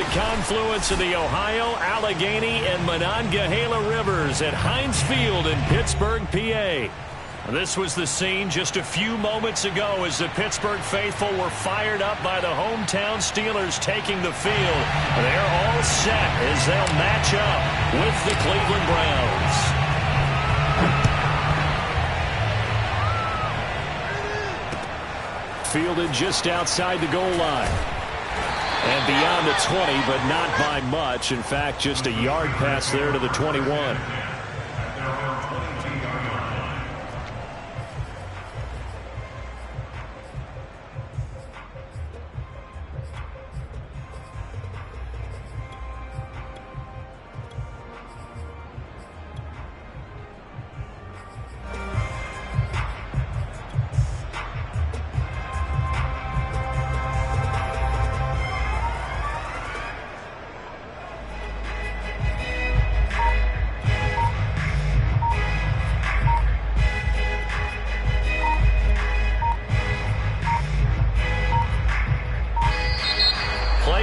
confluence of the Ohio, Allegheny, and Monongahela rivers at Heinz Field in Pittsburgh, PA. This was the scene just a few moments ago as the Pittsburgh faithful were fired up by the hometown Steelers taking the field. They're all set as they'll match up with the Cleveland Browns. Fielded just outside the goal line. And beyond the 20, but not by much. In fact, just a yard pass there to the 21.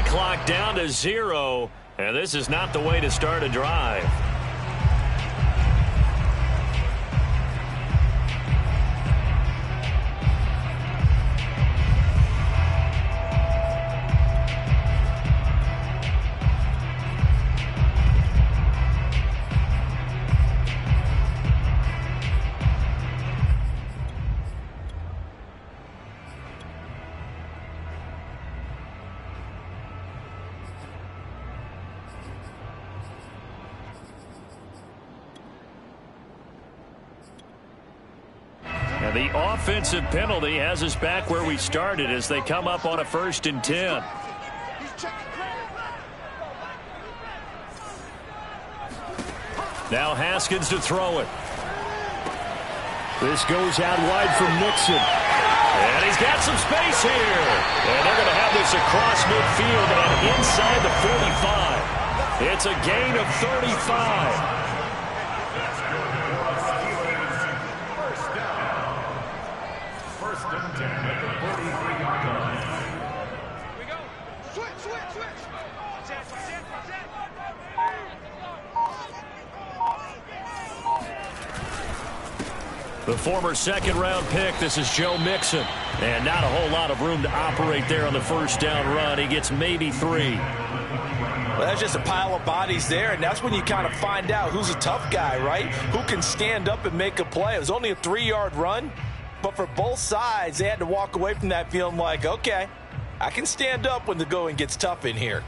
Clock down to 0, and this is not the way to start a drive. And the offensive penalty has us back where we started as they come up on a 1st and 10. Now Haskins to throw it. This goes out wide for Mixon. And he's got some space here. And they're going to have this across midfield and inside the 45. It's a gain of 35. The former second-round pick, this is Joe Mixon. And not a whole lot of room to operate there on the first down run. He gets maybe 3. Well, that's just a pile of bodies there, and that's when you kind of find out who's a tough guy, right? Who can stand up and make a play. It was only a 3-yard run, but for both sides, they had to walk away from that feeling like, okay, I can stand up when the going gets tough in here.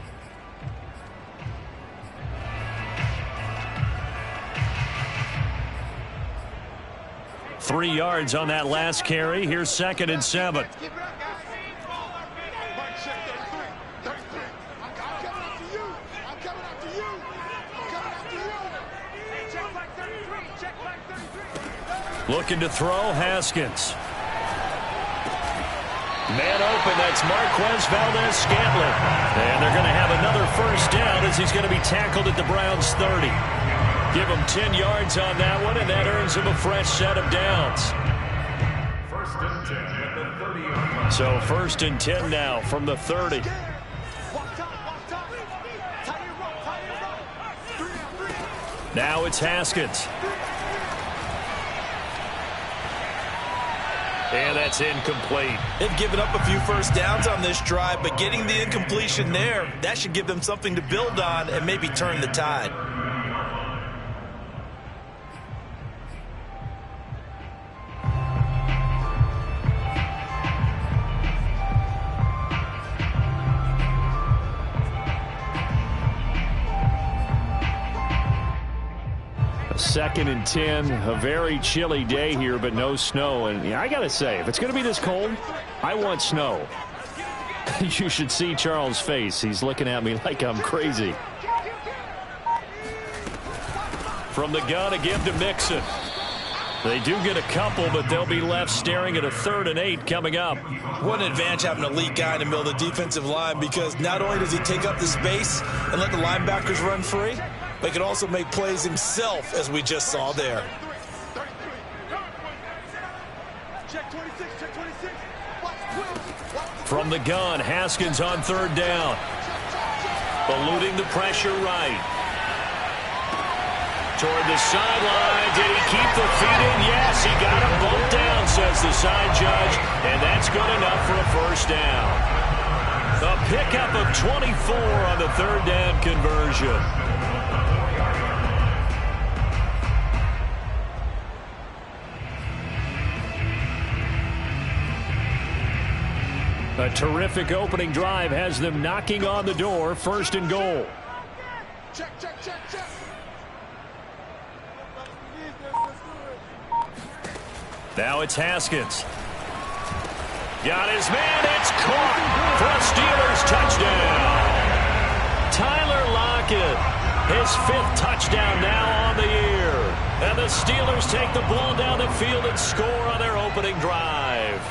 Three yards on that last carry. Here's 2nd and 7. Looking to throw, Haskins. Man open, that's Marquez Valdes-Scantling. And they're going to have another first down as he's going to be tackled at the Browns' 30. Give him 10 yards on that one, and that earns him a fresh set of downs. 1st and 10 at the 30. So 1st and 10 now from the 30. Now it's Haskins. And that's incomplete. They've given up a few first downs on this drive, but getting the incompletion there, that should give them something to build on and maybe turn the tide. Second and 10, a very chilly day here, but no snow. And yeah, I got to say, if it's going to be this cold, I want snow. You should see Charles' face. He's looking at me like I'm crazy. From the gun again to Mixon. They do get a couple, but they'll be left staring at a 3rd and 8 coming up. What an advantage having an elite guy in the middle of the defensive line, because not only does he take up the space and let the linebackers run free, but he can also make plays himself, as we just saw there. From the gun, Haskins on 3rd down. eluding the pressure right. Toward the sideline. Did he keep the feet in? Yes, he got them both down, says the side judge, and that's good enough for a first down. A pickup of 24 on the third down conversion. A terrific opening drive has them knocking on the door, first and goal. Check, check, check, check. Now it's Haskins. Got his man. It's caught for a Steelers touchdown. Tyler Lockett, his 5th touchdown now on the year. And the Steelers take the ball down the field and score on their opening drive.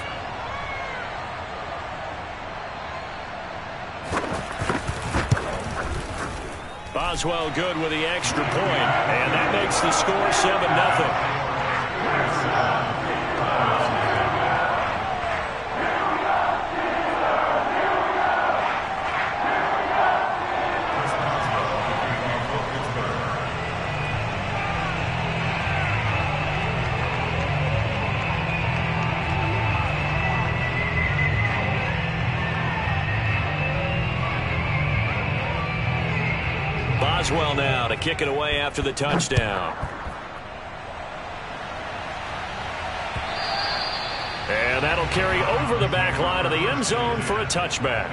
Boswell good with the extra point, and that makes the score 7-0. Boswell now to kick it away after the touchdown. And that'll carry over the back line of the end zone for a touchback.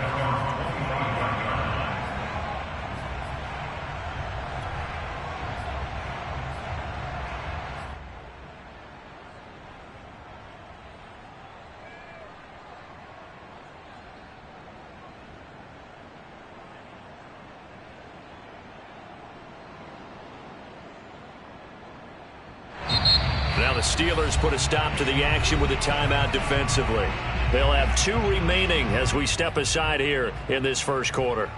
Now the Steelers put a stop to the action with a timeout defensively. They'll have 2 remaining as we step aside here in this first quarter.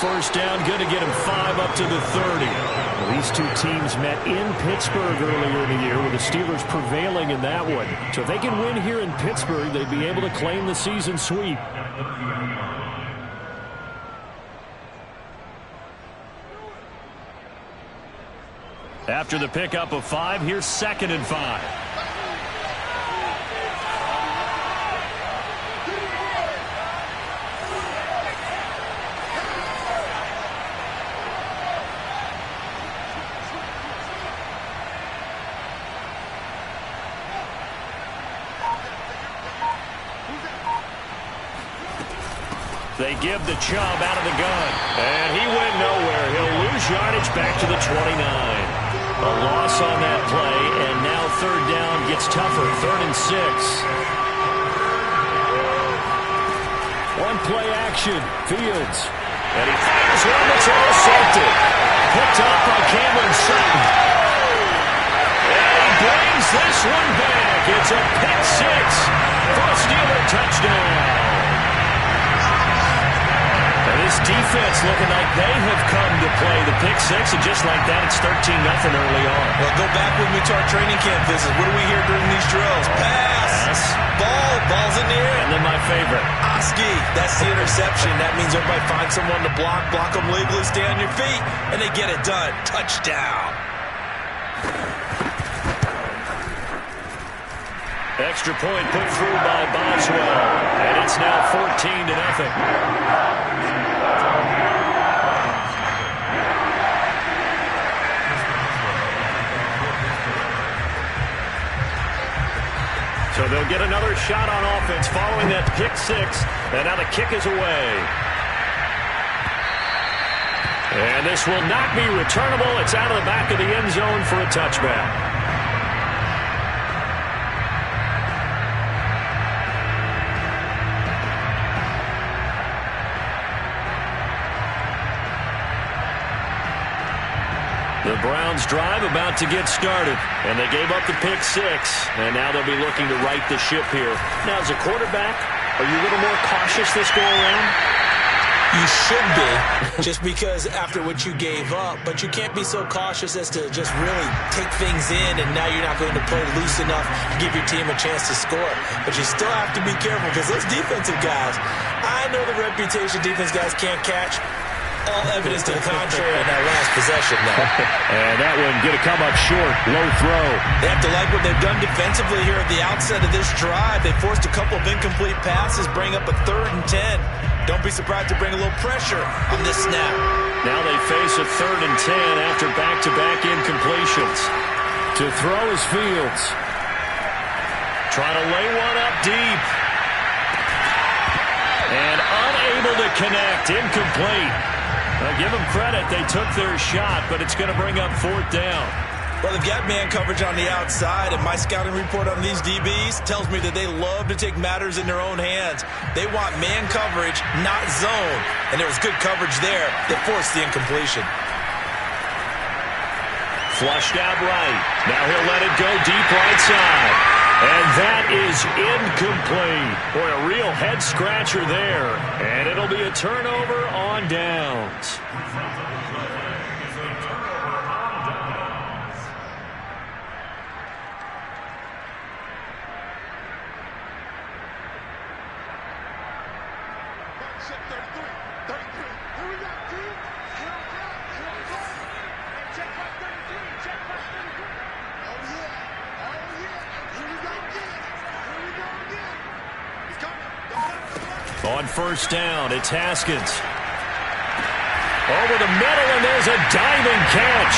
First down, going to get him 5 up to the 30. Well, these two teams met in Pittsburgh earlier in the year with the Steelers prevailing in that one. So if they can win here in Pittsburgh, they'd be able to claim the season sweep. After the pickup of 5, here's 2nd and 5. They give the Chubb out of the gun. And he went nowhere. He'll lose yardage back to the 29. A loss on that play, and now third down gets tougher. 3rd and 6. One play action. Fields. And he fires one that's intercepted. Picked up by Cameron Sutton. And he brings this one back. It's a pick 6 for a Steeler touchdown. This defense looking like they have come to play the pick 6, and just like that, it's 13-0 early on. Well, go back with me to our training camp visit. What do we hear during these drills? Pass. Ball's in the air. And then my favorite. Oski, that's the interception. That means everybody finds someone to block them legally, stay on your feet, and they get it done. Touchdown. Extra point put through by Boswell, and it's now 14-0. So they'll get another shot on offense following that pick 6, and now the kick is away. And this will not be returnable. It's out of the back of the end zone for a touchback. Browns drive about to get started, and they gave up the pick 6, and now they'll be looking to right the ship here. Now, as a quarterback, are you a little more cautious this go around? You should be, just because after what you gave up, but you can't be so cautious as to just really take things in, and now you're not going to play loose enough to give your team a chance to score. But you still have to be careful, because those defensive guys, I know the reputation defense guys can't catch. All evidence to the contrary in that last possession, though. And that one going to come up short. Low throw. They have to like what they've done defensively here at the outset of this drive. They forced a couple of incomplete passes, bring up a 3rd and 10. Don't be surprised to bring a little pressure on this snap. Now they face a 3rd and 10 after back-to-back incompletions. To throw is Fields. Trying to lay one up deep. And unable to connect. Incomplete. Give them credit. They took their shot, but it's going to bring up 4th down. Well, they've got man coverage on the outside, and my scouting report on these DBs tells me that they love to take matters in their own hands. They want man coverage, not zone. And there was good coverage there that forced the incompletion. Flushed out right. Now he'll let it go deep right side. And that is incomplete. Boy, a real head-scratcher there. And it'll be a turnover on downs. On 1st down, it's Haskins. Over the middle, and there's a diving catch.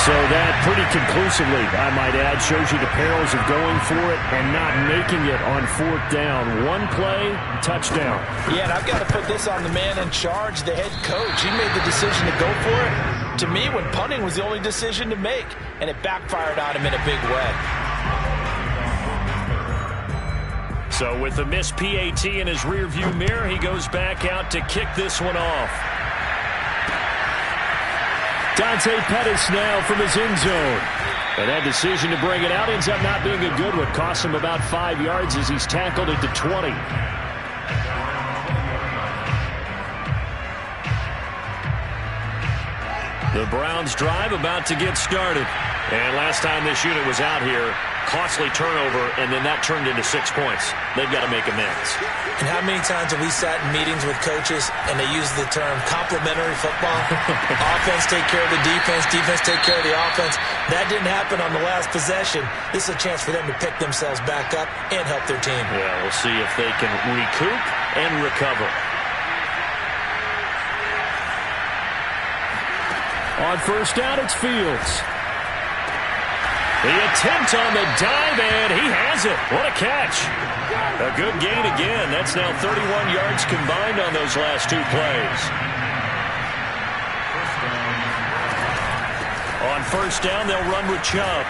So that pretty conclusively, I might add, shows you the perils of going for it and not making it on 4th down. One play, touchdown. Yeah, and I've got to put this on the man in charge, the head coach. He made the decision to go for it. To me, when punting was the only decision to make, and it backfired on him in a big way. So with the missed PAT in his rearview mirror, he goes back out to kick this one off. Dante Pettis now from his end zone. And that decision to bring it out ends up not being a good one. Costs him about 5 yards as he's tackled at the 20. The Browns drive about to get started. And last time this unit was out here, costly turnover, and then that turned into 6 points. They've got to make amends. And how many times have we sat in meetings with coaches and they use the term complementary football? Offense take care of the defense, defense take care of the offense. That didn't happen on the last possession. This is a chance for them to pick themselves back up and help their team. Yeah, we'll see if they can recoup and recover. On 1st down, it's Fields. The attempt on the dive, and he has it. What a catch. A good gain again. That's now 31 yards combined on those last 2 plays. On 1st down, they'll run with Chubb.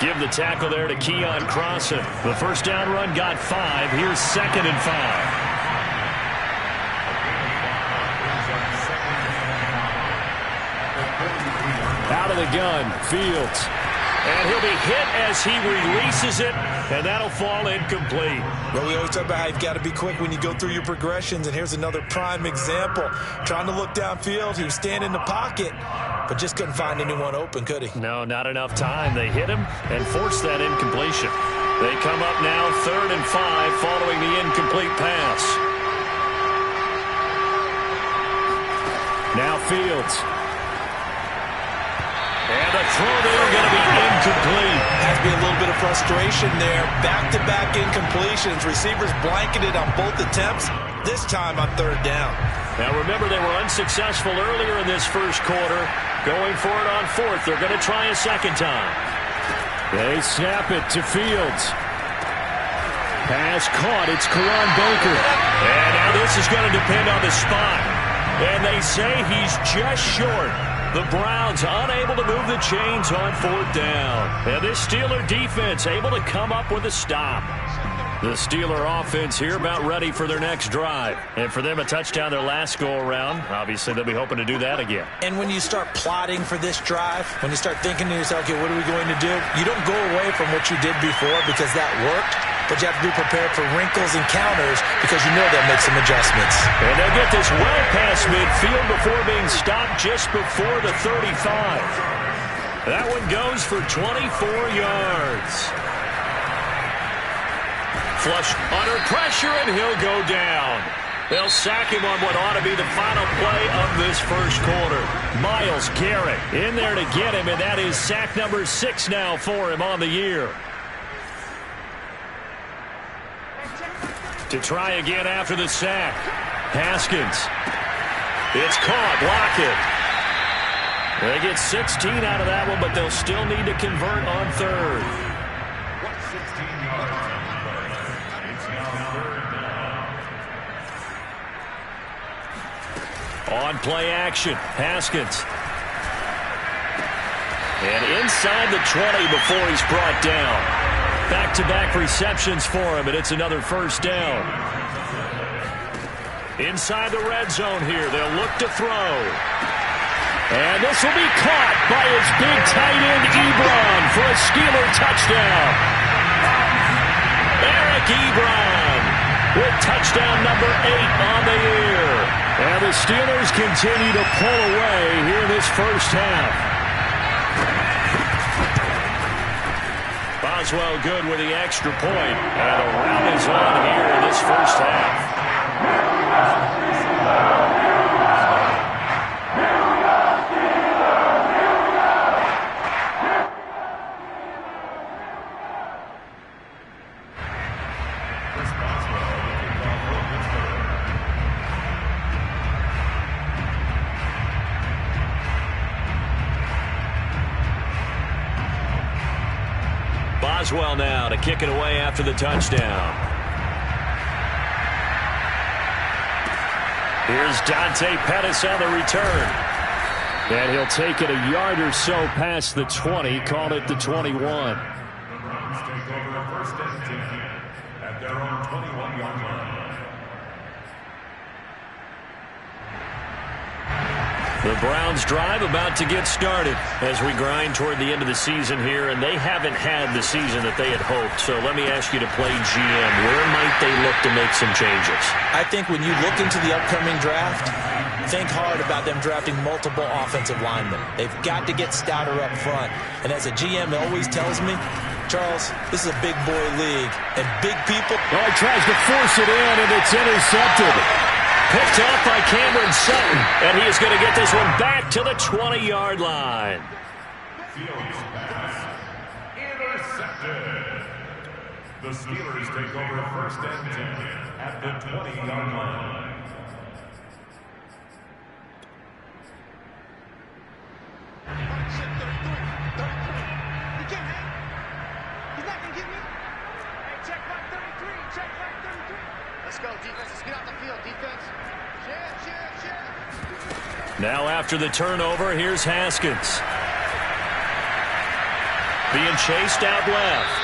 Give the tackle there to Keon Crossan. The 1st down run got 5. Here's 2nd and 5. Out of the gun, Fields. And he'll be hit as he releases it, and that'll fall incomplete. Well, we always talk about how you've got to be quick when you go through your progressions, and here's another prime example. Trying to look downfield, he was standing in the pocket, but just couldn't find anyone open, could he? No, not enough time. They hit him and forced that incompletion. They come up now 3rd and 5 following the incomplete pass. Now Fields. And the throw there going to be incomplete. Has to be a little bit of frustration there. Back-to-back incompletions. Receivers blanketed on both attempts, this time on 3rd down. Now remember, they were unsuccessful earlier in this first quarter. Going for it on 4th. They're going to try a second time. They snap it to Fields. Pass caught. It's Karan Baker. And now this is going to depend on the spot. And they say he's just short. The Browns unable to move the chains on 4th down. And this Steeler defense able to come up with a stop. The Steeler offense here about ready for their next drive. And for them, a touchdown their last go-around. Obviously, they'll be hoping to do that again. And when you start plotting for this drive, when you start thinking to yourself, okay, what are we going to do? You don't go away from what you did before because that worked, but you have to be prepared for wrinkles and counters because you know they'll make some adjustments. And they'll get this well past midfield before being stopped just before the 35. That one goes for 24 yards. Flush under pressure, and he'll go down. They'll sack him on what ought to be the final play of this first quarter. Myles Garrett in there to get him, and that is sack number 6 now for him on the year. To try again after the sack. Haskins. It's caught. Lockett. They get 16 out of that one, but they'll still need to convert on third. On play action, Haskins. And inside the 20 before he's brought down. Back-to-back receptions for him, and it's another first down. Inside the red zone here, they'll look to throw. And this will be caught by his big tight end, Ebron, for a Steeler touchdown. Eric Ebron with touchdown number 8 on the year. And the Steelers continue to pull away here in this first half. Boswell good with the extra point. And a rout is on here in this first half. Boswell now to kick it away after the touchdown. Here's Dante Pettis on the return. And he'll take it a yard or so past the 20, call it the 21. The Browns take over first and 10 at their own 21-yard line. The Browns drive about to get started as we grind toward the end of the season here, and they haven't had the season that they had hoped. So let me ask you to play GM. Where might they look to make some changes? I think when you look into the upcoming draft, think hard about them drafting multiple offensive linemen. They've got to get stouter up front. And as a GM always tells me, Charles, this is a big boy league, and big people. Oh, he tries to force it in, and it's intercepted. Picked up by Cameron Sutton, and he is going to get this one back to the 20-yard line. Fields pass intercepted. The Steelers take over first and 10 at the 20-yard line. You can't hang. He's not going to get me. Hey, check back 33. Check back 33. Let's go, defense. Let's get out the field, defense. Now after the turnover, here's Haskins. Being chased out left.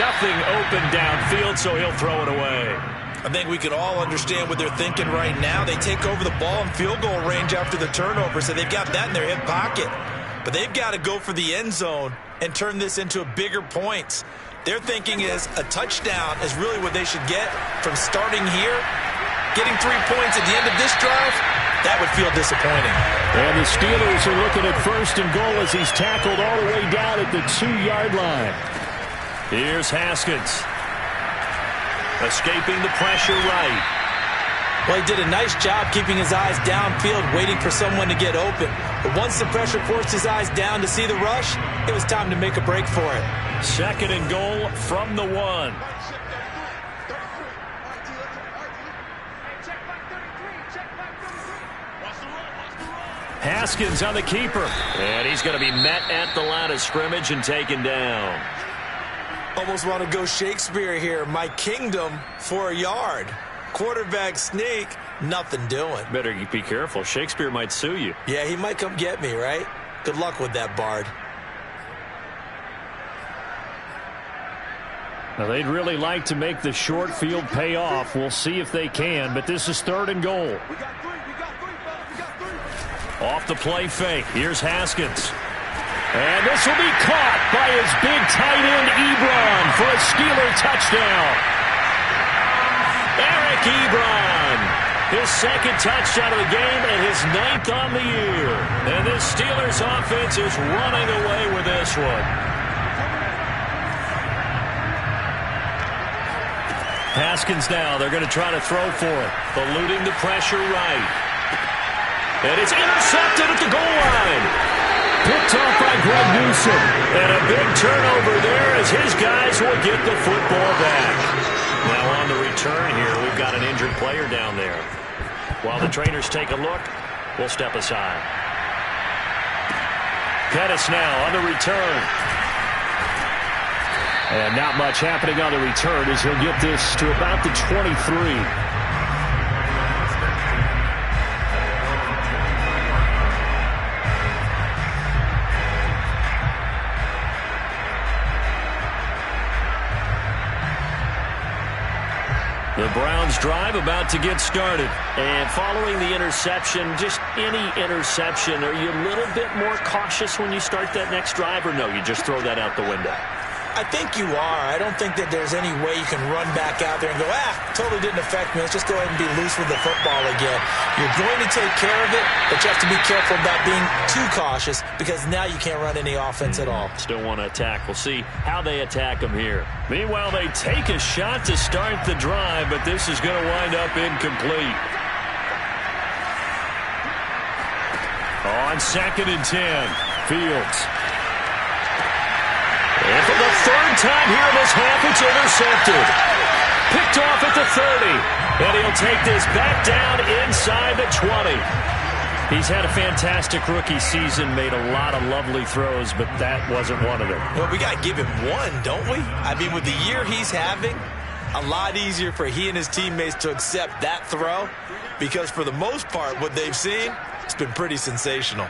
Nothing open downfield, so he'll throw it away. I think we can all understand what they're thinking right now. They take over the ball in field goal range after the turnover, so they've got that in their hip pocket. But they've got to go for the end zone and turn this into a bigger points. Their thinking is a touchdown is really what they should get from starting here. Getting 3 points at the end of this drive, that would feel disappointing. And the Steelers are looking at first and goal as he's tackled all the way down at the 2-yard line. Here's Haskins. Escaping the pressure right. Well, he did a nice job keeping his eyes downfield, waiting for someone to get open. But once the pressure forced his eyes down to see the rush, it was time to make a break for it. Second and goal from the 1. Haskins on the keeper. And he's going to be met at the line of scrimmage and taken down. Almost want to go Shakespeare here. My kingdom for a yard. Quarterback sneak, nothing doing. Better be careful. Shakespeare might sue you. Yeah, he might come get me, right? Good luck with that, Bard. Now, they'd really like to make the short field pay off. We'll see if they can, but this is 3rd and goal. Off the play fake. Here's Haskins. And this will be caught by his big tight end, Ebron, for a Steeler touchdown. Eric Ebron, his 2nd touchdown of the game and his 9th on the year. And this Steelers offense is running away with this one. Haskins now, they're going to try to throw for it. Eluding the pressure right. And it's intercepted at the goal line. Picked off by Greg Newsome. And a big turnover there as his guys will get the football back. Now on the return here, we've got an injured player down there. While the trainers take a look, we'll step aside. Pettis now on the return. And not much happening on the return as he'll get this to about the 23. The Browns drive about to get started. And following the interception, just any interception, are you a little bit more cautious when you start that next drive, or no, you just throw that out the window? I think you are. I don't think that there's any way you can run back out there and go, totally didn't affect me. Let's just go ahead and be loose with the football again. You're going to take care of it, but you have to be careful about being too cautious because now you can't run any offense at all. Still want to attack. We'll see how they attack them here. Meanwhile, they take a shot to start the drive, but this is going to wind up incomplete. On 2nd and 10, Fields. And for the 3rd time here in this half, it's intercepted. Picked off at the 30. And he'll take this back down inside the 20. He's had a fantastic rookie season, made a lot of lovely throws, but that wasn't one of them. Well, we got to give him one, don't we? I mean, with the year he's having, a lot easier for he and his teammates to accept that throw because for the most part, what they've seen, it's been pretty sensational.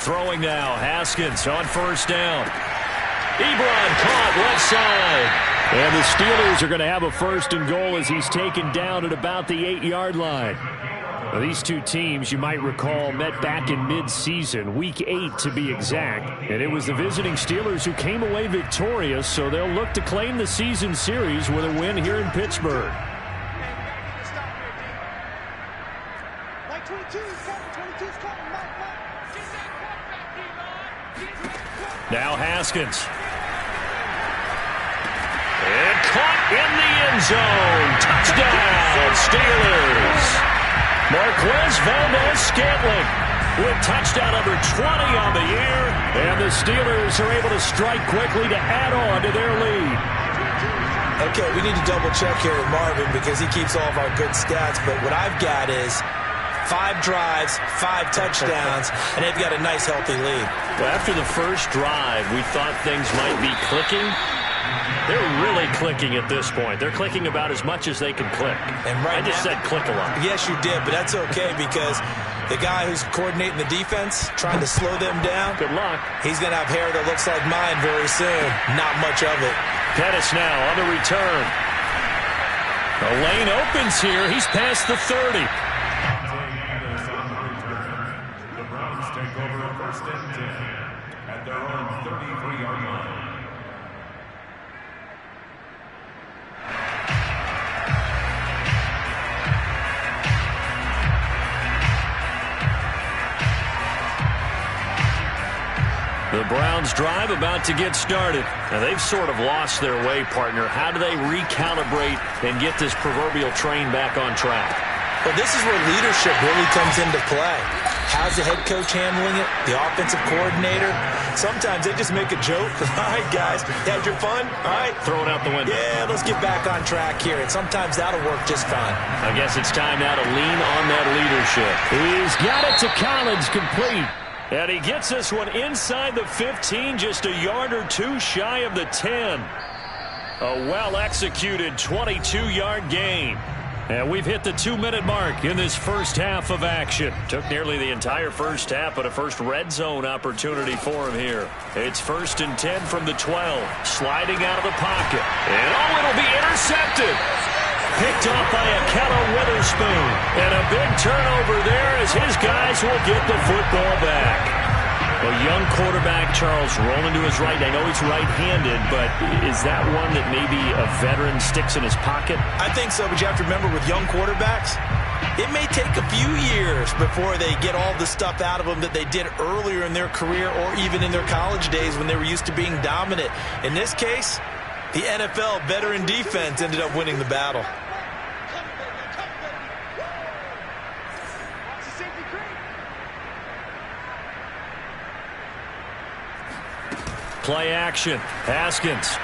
Throwing now, Haskins on 1st down. Ebron caught left side. And the Steelers are going to have a 1st and goal as he's taken down at about the 8-yard line. Now, these two teams, you might recall, met back in mid-season, week 8 to be exact. And it was the visiting Steelers who came away victorious, so they'll look to claim the season series with a win here in Pittsburgh. Now Haskins. And caught in the end zone. Touchdown, Steelers. Marquez Valdes-Scantling with touchdown number 20 on the year. And the Steelers are able to strike quickly to add on to their lead. Okay, we need to double check here with Marvin because he keeps all of our good stats. But what I've got is 5 drives, 5 touchdowns, and they've got a nice, healthy lead. Well, after the first drive, we thought things might be clicking. They're really clicking at this point. They're clicking about as much as they can click. And right I just said click a lot. Yes, you did, but that's okay because the guy who's coordinating the defense, trying to slow them down, good luck. He's going to have hair that looks like mine very soon. Not much of it. Pettis now on the return. The lane opens here. He's past the 30. The Browns take over 1st and 10 at their own 33-yard line. The Browns drive about to get started. Now, they've sort of lost their way, partner. How do they recalibrate and get this proverbial train back on track? Well, this is where leadership really comes into play. How's the head coach handling it? The offensive coordinator? Sometimes they just make a joke. All right, guys, had your fun? All right. Throw it out the window. Yeah, let's get back on track here. And sometimes that'll work just fine. I guess it's time now to lean on that leadership. He's got it to Collins, complete. And he gets this one inside the 15, just a yard or two shy of the 10. A well-executed 22-yard gain. And we've hit the 2-minute mark in this first half of action. Took nearly the entire first half, but a first red zone opportunity for him here. It's 1st and 10 from the 12. Sliding out of the pocket. And it'll be intercepted. Picked off by Ahkello Witherspoon. And a big turnover there as his guys will get the football back. A young quarterback, Charles, rolling to his right. I know he's right-handed, but is that one that maybe a veteran sticks in his pocket? I think so, but you have to remember with young quarterbacks, it may take a few years before they get all the stuff out of them that they did earlier in their career or even in their college days when they were used to being dominant. In this case, the NFL veteran defense ended up winning the battle. Play action. Haskins.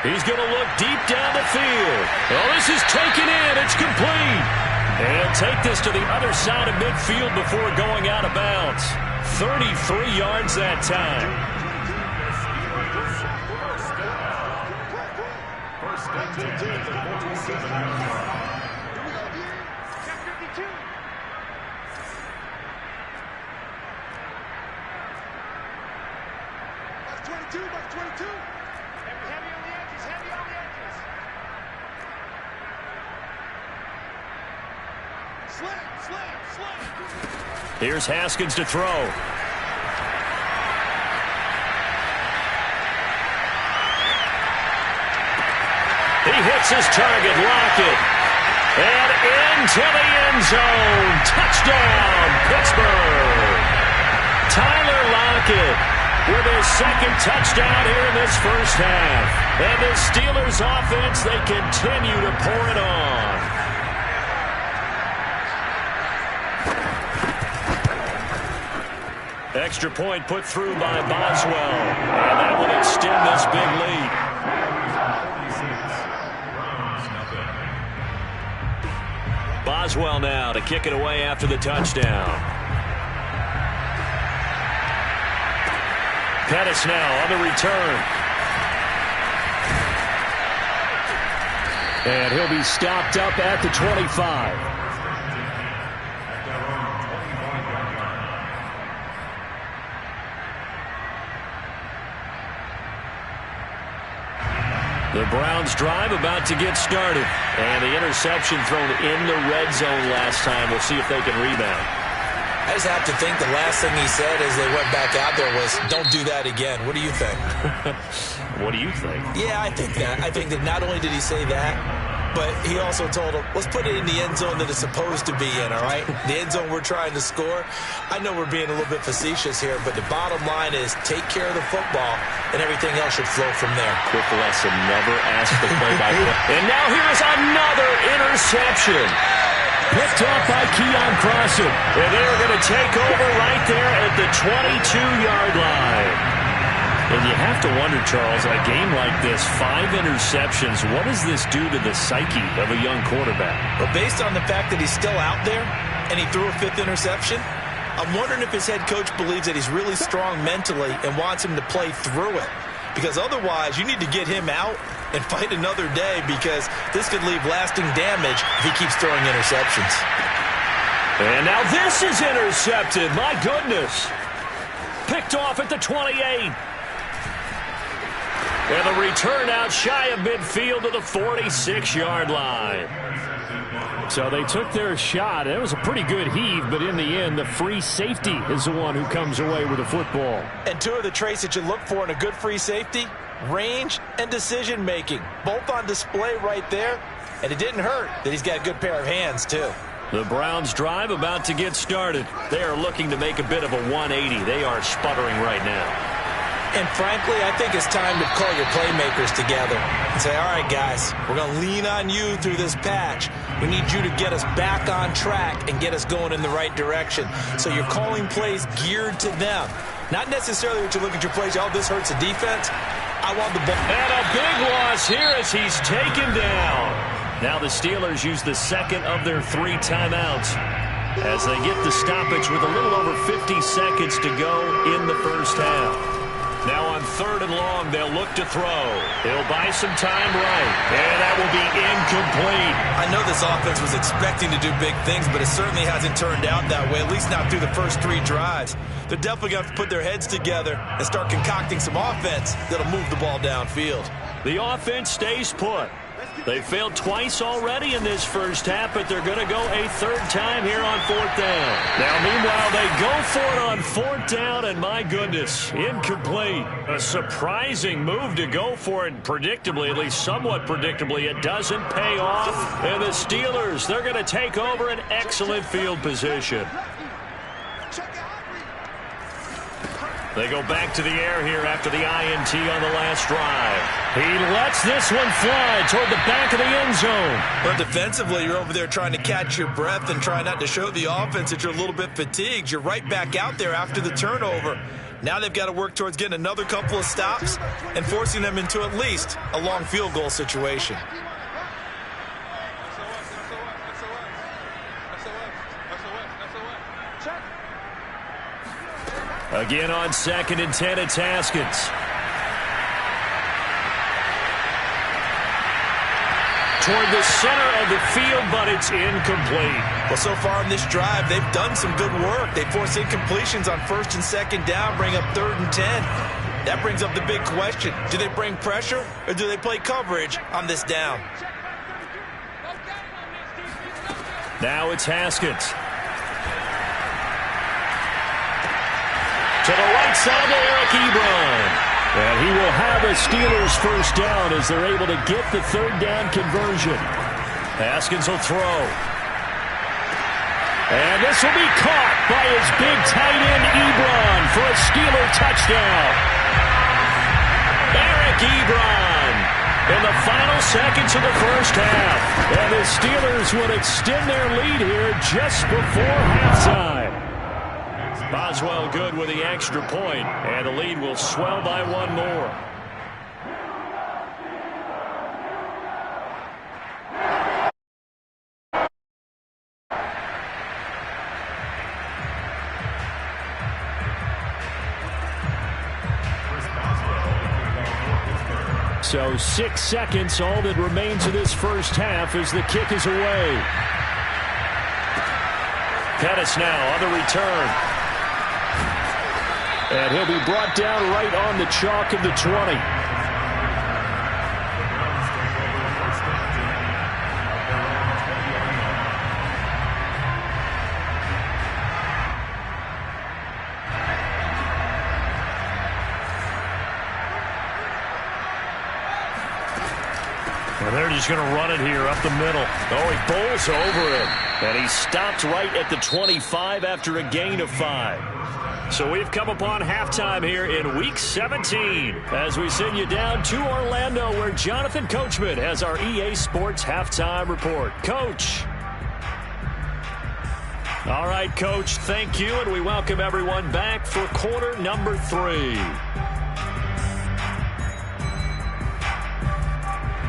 He's going to look deep down the field. Oh, this is taken in. It's complete. And take this to the other side of midfield before going out of bounds. 33 yards that time. First and 10 at the 47-yard line. Here's Haskins to throw. He hits his target, Lockett. And into the end zone. Touchdown, Pittsburgh. Tyler Lockett with his second touchdown here in this first half. And the Steelers offense, they continue to pour it on. Extra point put through by Boswell. And that will extend this big lead. Boswell now to kick it away after the touchdown. Pettis now on the return. And he'll be stopped up at the 25. The Browns drive about to get started. And the interception thrown in the red zone last time. We'll see if they can rebound. I just have to think the last thing he said as they went back out there was, don't do that again. What do you think? What do you think? Yeah, I think that. I think that not only did he say that, but he also told him, let's put it in the end zone that it's supposed to be in, all right? The end zone we're trying to score. I know we're being a little bit facetious here, but the bottom line is take care of the football, and everything else should flow from there. Quick lesson, never ask the play-by-play. And now here's another interception. Picked off by Keon Crossen. And they're going to take over right there at the 22-yard line. And you have to wonder, Charles, a game like this, 5 interceptions, what does this do to the psyche of a young quarterback? But based on the fact that he's still out there and he threw a 5th interception, I'm wondering if his head coach believes that he's really strong mentally and wants him to play through it. Because otherwise, you need to get him out and fight another day, because this could leave lasting damage if he keeps throwing interceptions. And now this is intercepted. My goodness. Picked off at the 28. And the return out shy of midfield to the 46-yard line. So they took their shot. It was a pretty good heave, but in the end, the free safety is the one who comes away with the football. And two of the traits that you look for in a good free safety, range and decision-making, both on display right there. And it didn't hurt that he's got a good pair of hands, too. The Browns drive about to get started. They are looking to make a bit of a 180. They are sputtering right now. And frankly, I think it's time to call your playmakers together and say, all right, guys, we're going to lean on you through this patch. We need you to get us back on track and get us going in the right direction. So you're calling plays geared to them. Not necessarily what you look at your plays, oh, this hurts the defense. I want the ball. And a big loss here as he's taken down. Now the Steelers use the second of their 3 timeouts as they get the stoppage with a little over 50 seconds to go in the first half. Now on 3rd and long, they'll look to throw. He'll buy some time right, and that will be incomplete. I know this offense was expecting to do big things, but it certainly hasn't turned out that way, at least not through the first 3 drives. They're definitely going to have to put their heads together and start concocting some offense that'll move the ball downfield. The offense stays put. They failed twice already in this first half, but they're going to go a 3rd time here on 4th down. Now, meanwhile, they go for it on 4th down, and my goodness, incomplete. A surprising move to go for it, predictably, at least somewhat predictably. It doesn't pay off, and the Steelers, they're going to take over an excellent field position. They go back to the air here after the INT on the last drive. He lets this one fly toward the back of the end zone. But defensively, you're over there trying to catch your breath and try not to show the offense that you're a little bit fatigued. You're right back out there after the turnover. Now they've got to work towards getting another couple of stops and forcing them into at least a long field goal situation. Again on 2nd and 10, it's Haskins. Toward the center of the field, but it's incomplete. Well, so far in this drive, they've done some good work. They force incompletions on 1st and 2nd down, bring up 3rd and 10. That brings up the big question. Do they bring pressure or do they play coverage on this down? Now it's Haskins. To the right side to Eric Ebron. And he will have a Steelers 1st down as they're able to get the 3rd down conversion. Haskins will throw. And this will be caught by his big tight end Ebron for a Steeler touchdown. Eric Ebron in the final seconds of the first half. And the Steelers would extend their lead here just before halftime. Boswell good with the extra point, and the lead will swell by 1 more. So 6 seconds, all that remains of this first half as the kick is away. Pettis now on the return. And he'll be brought down right on the chalk of the 20. And they're just going to run it here up the middle. Oh, he bowls over it. And he stopped right at the 25 after a gain of 5. So we've come upon halftime here in Week 17 as we send you down to Orlando where Jonathan Coachman has our EA Sports Halftime Report. Coach. All right, Coach, thank you, and we welcome everyone back for quarter number 3.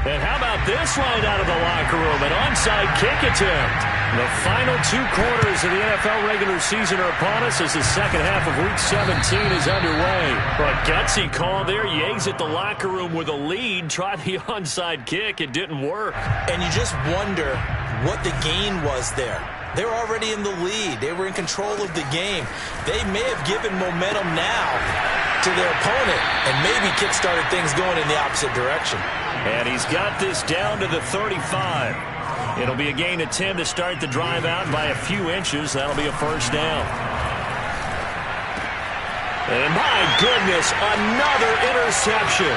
And how about this right out of the locker room? An onside kick attempt. The final 2 quarters of the NFL regular season are upon us as the second half of Week 17 is underway. But gutsy call there. You exit the locker room with a lead. Try the onside kick. It didn't work. And you just wonder what the gain was there. They were already in the lead. They were in control of the game. They may have given momentum now to their opponent and maybe kick-started things going in the opposite direction. And he's got this down to the 35. It'll be a gain of 10 to start the drive out by a few inches. That'll be a 1st down. And my goodness, another interception.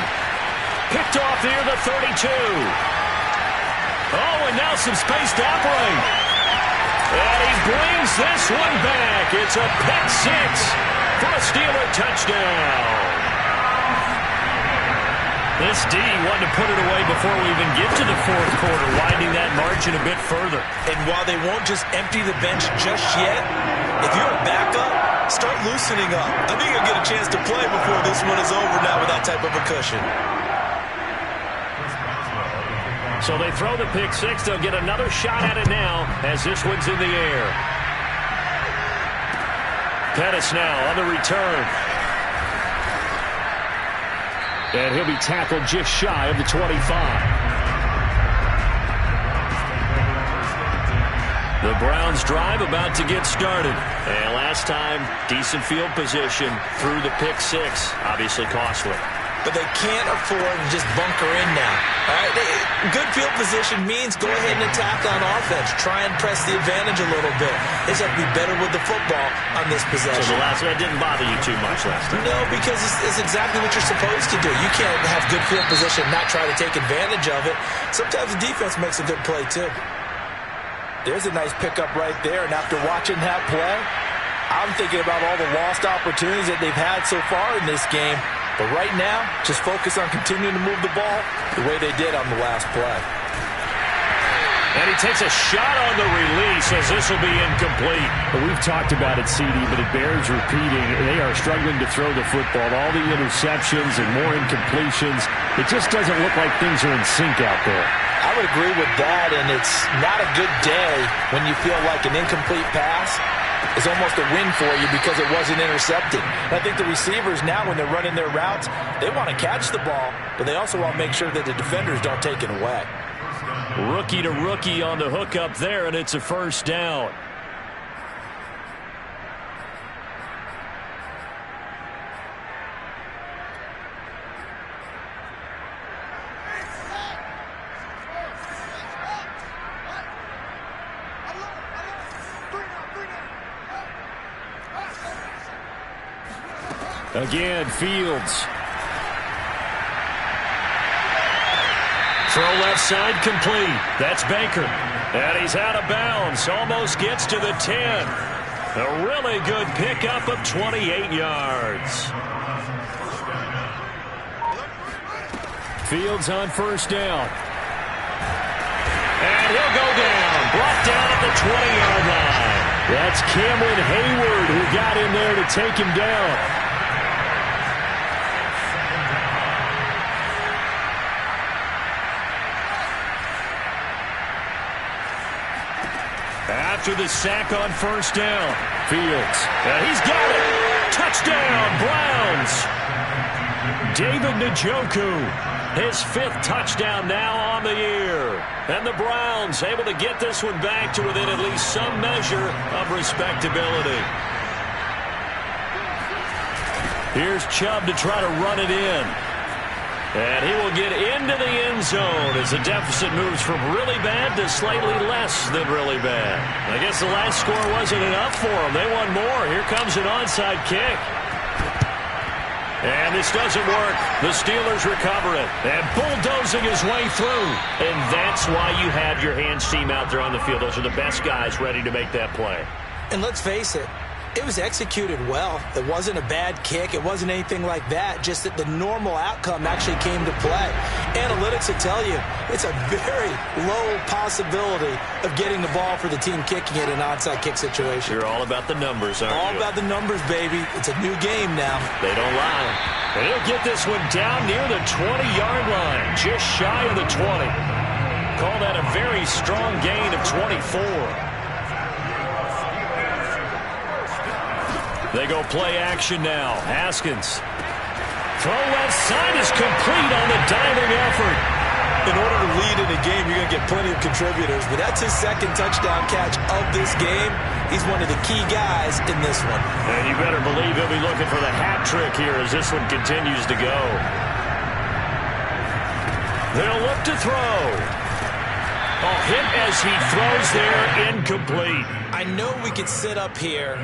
Picked off near the 32. Oh, and now some space to operate. And he brings this one back. It's a pick 6 for a Steeler touchdown. This D wanted to put it away before we even get to the 4th quarter, widening that margin a bit further. And while they won't just empty the bench just yet, if you're a backup, start loosening up. I think you'll get a chance to play before this one is over now with that type of a cushion. So they throw the pick 6. They'll get another shot at it now as this one's in the air. Pettis now on the return. And he'll be tackled just shy of the 25. The Browns drive about to get started. And last time, decent field position through the pick six. Obviously costly. But they can't afford to just bunker in now. All right? Good field position means go ahead and attack on offense. Try and press the advantage a little bit. They just have to be better with the football on this possession. So the last one didn't bother you too much last time? No, because it's exactly what you're supposed to do. You can't have good field position and not try to take advantage of it. Sometimes the defense makes a good play, too. There's a nice pickup right there, and after watching that play, I'm thinking about all the lost opportunities that they've had so far in this game. But right now, just focus on continuing to move the ball the way they did on the last play. And he takes a shot on the release as this will be incomplete. But we've talked about it, CD, but it bears repeating. They are struggling to throw the football. All the interceptions and more incompletions. It just doesn't look like things are in sync out there. I would agree with that, and it's not a good day when you feel like an incomplete pass is almost a win for you because it wasn't intercepted. And I think the receivers now, when they're running their routes, they want to catch the ball, but they also want to make sure that the defenders don't take it away. Rookie to rookie on the hook up there, and it's a first down. Again, Fields. Throw left side complete. That's Baker. And he's out of bounds. Almost gets to the 10. A really good pickup of 28 yards. Fields on first down. And he'll go down. Brought down at the 20-yard line. That's Cameron Hayward who got in there to take him down. After the sack on first down, Fields. He's got it. Touchdown, Browns. David Njoku, his 5th touchdown now on the year. And the Browns able to get this one back to within at least some measure of respectability. Here's Chubb to try to run it in. And he will get into the end zone as the deficit moves from really bad to slightly less than really bad. I guess the last score wasn't enough for them. They won more. Here comes an onside kick. And this doesn't work. The Steelers recover it. And bulldozing his way through. And that's why you have your hands team out there on the field. Those are the best guys ready to make that play. And let's face it. It was executed well. It wasn't a bad kick. It wasn't anything like that. Just that the normal outcome actually came to play. Analytics will tell you it's a very low possibility of getting the ball for the team kicking it in an onside kick situation. You're all about the numbers, aren't you? All about the numbers, baby. It's a new game now. They don't lie. And he'll get this one down near the 20-yard line, just shy of the 20. Call that a very strong gain of 24. They go play action now. Haskins. Throw left side is complete on the diving effort. In order to lead in a game, you're going to get plenty of contributors. But that's his 2nd touchdown catch of this game. He's one of the key guys in this one. And you better believe he'll be looking for the hat trick here as this one continues to go. They'll look to throw. A hit as he throws there, incomplete. I know we could sit up here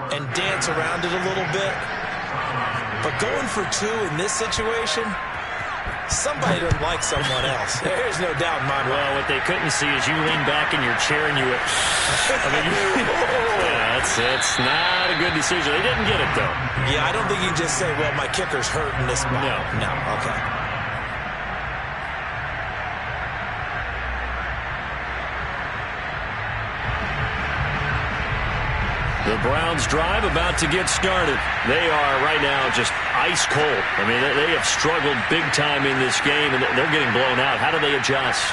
and dance around it a little bit, but going for 2 in this situation, somebody doesn't like someone else. There's no doubt in my mind. Well, what they couldn't see is you lean back in your chair and you went, I mean, yeah, it's not a good decision. They didn't get it, though. Yeah, I don't think you can just say, well, my kicker's hurt in this spot. No, okay. The Browns drive about to get started. They are right now just ice cold. I mean, they have struggled big time in this game, and they're getting blown out. How do they adjust?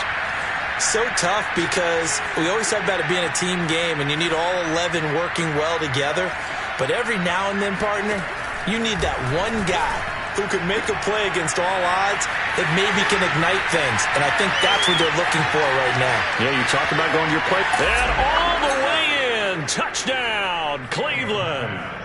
So tough because we always talk about it being a team game, and you need all 11 working well together. But every now and then, partner, you need that one guy who can make a play against all odds that maybe can ignite things. And I think that's what they're looking for right now. Yeah, you talk about going your play. And all the way in. Touchdown, Cleveland.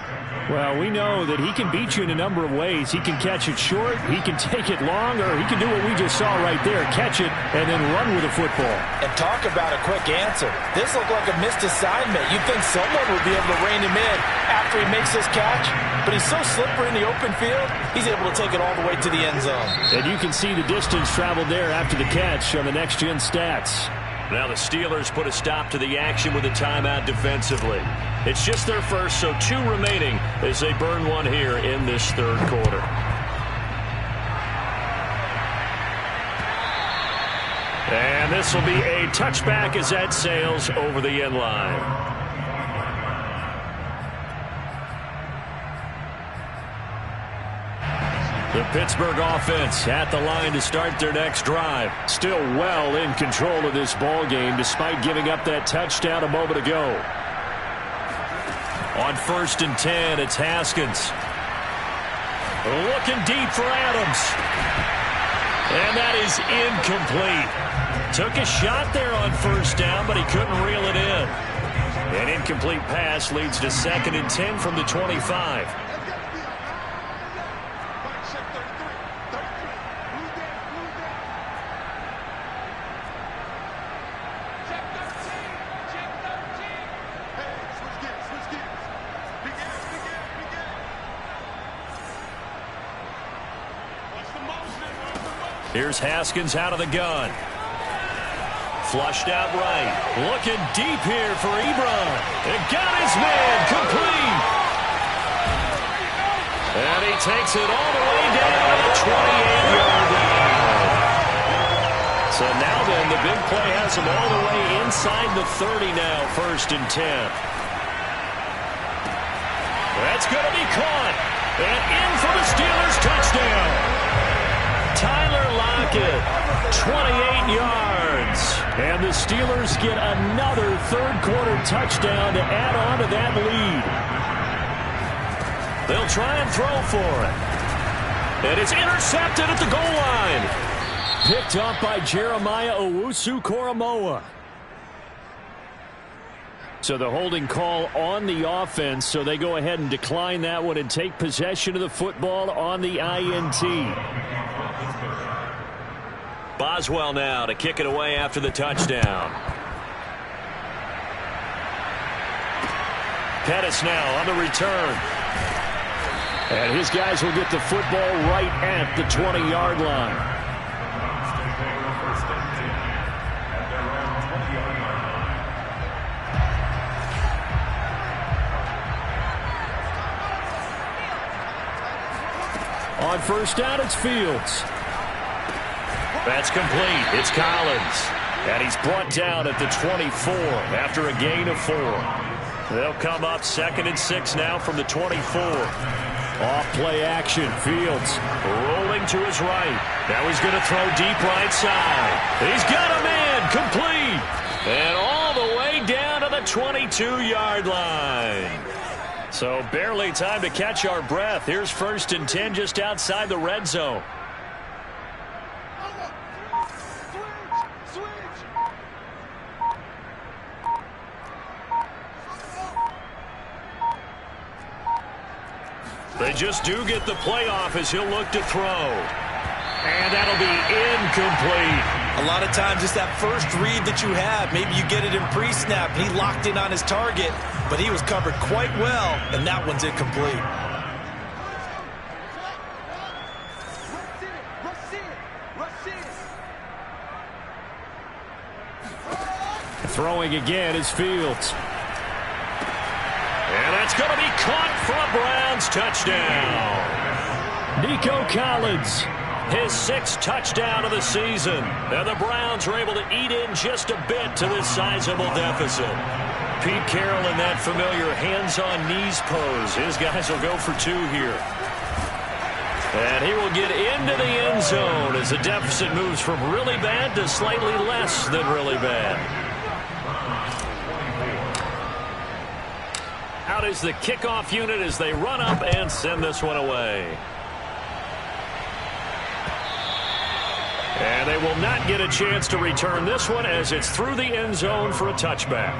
Well, we know that he can beat you in a number of ways. He can catch it short, he can take it long, or he can do what we just saw right there, catch it and then run with the football. And talk about a quick answer. This looked like a missed assignment. You'd think someone would be able to rein him in after he makes this catch, but he's so slippery in the open field, he's able to take it all the way to the end zone. And you can see the distance traveled there after the catch on the next-gen stats. Now the Steelers put a stop to the action with a timeout defensively. It's just their first, so 2 remaining as they burn one here in this third quarter. And this will be a touchback as that sails over the end line. The Pittsburgh offense at the line to start their next drive. Still well in control of this ball game despite giving up that touchdown a moment ago. On 1st and 10, it's Haskins. Looking deep for Adams. And that is incomplete. Took a shot there on 1st down, but he couldn't reel it in. An incomplete pass leads to 2nd and 10 from the 25. Here's Haskins out of the gun. Flushed out right. Looking deep here for Ebron. It got his man complete. And he takes it all the way down to the 28-yard line. So now then, the big play has him all the way inside the 30 now, 1st and 10. That's going to be caught. And in for the Steelers touchdown. Tyler Lockett, 28 yards. And the Steelers get another third-quarter touchdown to add on to that lead. They'll try and throw for it. And it's intercepted at the goal line. Picked up by Jeremiah Owusu-Koramoah. So the holding call on the offense, so they go ahead and decline that one and take possession of the football on the INT. Boswell now to kick it away after the touchdown. Pettis now on the return. And his guys will get the football right at the 20-yard line. On 1st down, it's Fields. That's complete. It's Collins. And he's brought down at the 24 after a gain of 4. They'll come up 2nd and 6 now from the 24. Off play action. Fields rolling to his right. Now he's going to throw deep right side. He's got a man complete. And all the way down to the 22-yard line. So barely time to catch our breath. Here's 1st and 10 just outside the red zone. They just do get the playoff as he'll look to throw. And that'll be incomplete. A lot of times it's that first read that you have. Maybe you get it in pre-snap, and he locked in on his target, but he was covered quite well, and that one's incomplete. Throwing again is Fields. And that's going to be caught for a Browns touchdown. Nico Collins, his 6th touchdown of the season. And the Browns are able to eat in just a bit to this sizable deficit. Pete Carroll in that familiar hands-on knees pose. His guys will go for 2 here. And he will get into the end zone as the deficit moves from really bad to slightly less than really bad. Out is the kickoff unit as they run up and send this one away. And they will not get a chance to return this one as it's through the end zone for a touchback.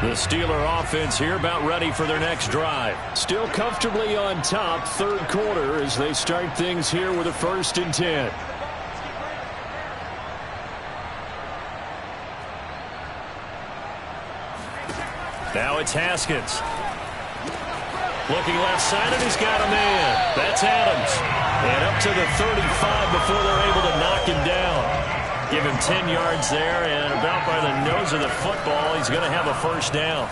The Steeler offense here about ready for their next drive. Still comfortably on top, third quarter, as they start things here with a 1st and 10. Now it's Haskins. Looking left-sided, he's got a man. That's Adams. And up to the 35 before they're able to knock him down. Give him 10 yards there, and about by the nose of the football, he's going to have a 1st down.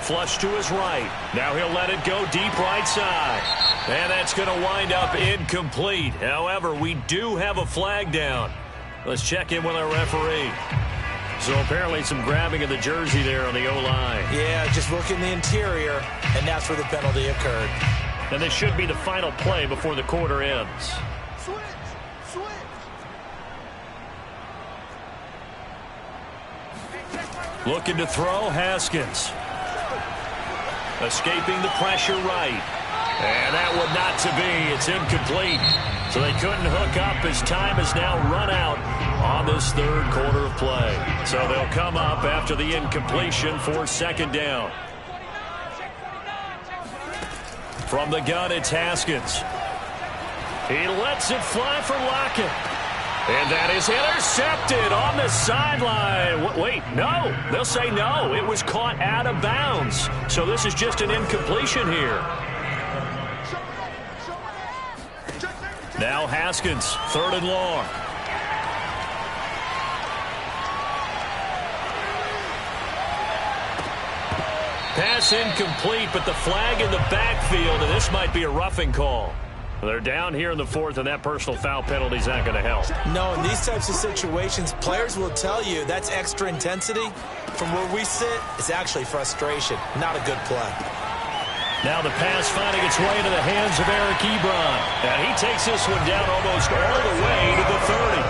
Flush to his right. Now he'll let it go deep right side. And that's going to wind up incomplete. However, we do have a flag down. Let's check in with our referee. So apparently some grabbing of the jersey there on the O-line. Yeah, just look in the interior, and that's where the penalty occurred. And this should be the final play before the quarter ends. Looking to throw, Haskins. Escaping the pressure right. And that one not to be. It's incomplete. So they couldn't hook up as time has now run out on this third quarter of play. So they'll come up after the incompletion for 2nd down. From the gun, it's Haskins. He lets it fly for Lockett. And that is intercepted on the sideline. Wait, no. They'll say no. It was caught out of bounds. So this is just an incompletion here. Now Haskins, 3rd and long. Pass incomplete, but the flag in the backfield, and this might be a roughing call. They're down here in the 4th, and that personal foul penalty is not going to help. No, in these types of situations, players will tell you that's extra intensity. From where we sit, it's actually frustration, not a good play. Now the pass finding its way into the hands of Eric Ebron. And he takes this one down almost all the way to the 30.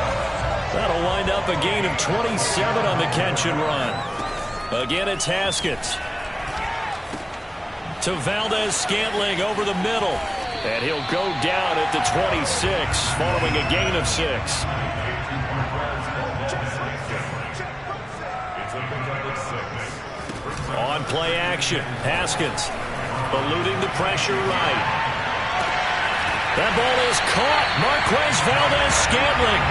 That'll wind up a gain of 27 on the catch and run. Again, it's Haskins. To Valdez-Scantling over the middle. And he'll go down at the 26 following a gain of 6. On play action, Haskins eluding the pressure right. That ball is caught. Marquez Valdez-Scantling.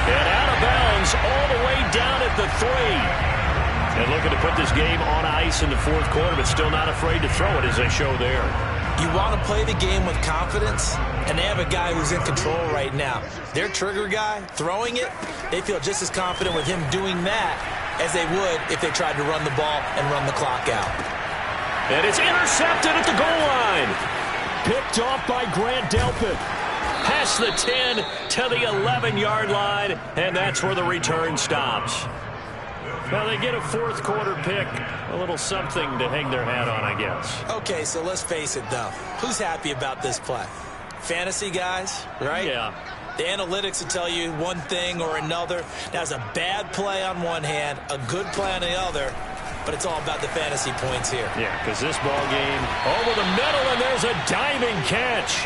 And out of bounds all the way down at the 3. And looking to put this game on ice in the 4th quarter, but still not afraid to throw it as they show there. You want to play the game with confidence, and they have a guy who's in control right now. Their trigger guy, throwing it, they feel just as confident with him doing that as they would if they tried to run the ball and run the clock out. And it's intercepted at the goal line. Picked off by Grant Delpit. Past the 10 to the 11-yard line, and that's where the return stops. Now they get a 4th quarter pick, a little something to hang their hat on, I guess. Okay, so let's face it, though. Who's happy about this play? Fantasy guys, right? Yeah. The analytics will tell you one thing or another. That's a bad play on one hand, a good play on the other, but it's all about the fantasy points here. Yeah, because this ball game over the middle, and there's a diving catch.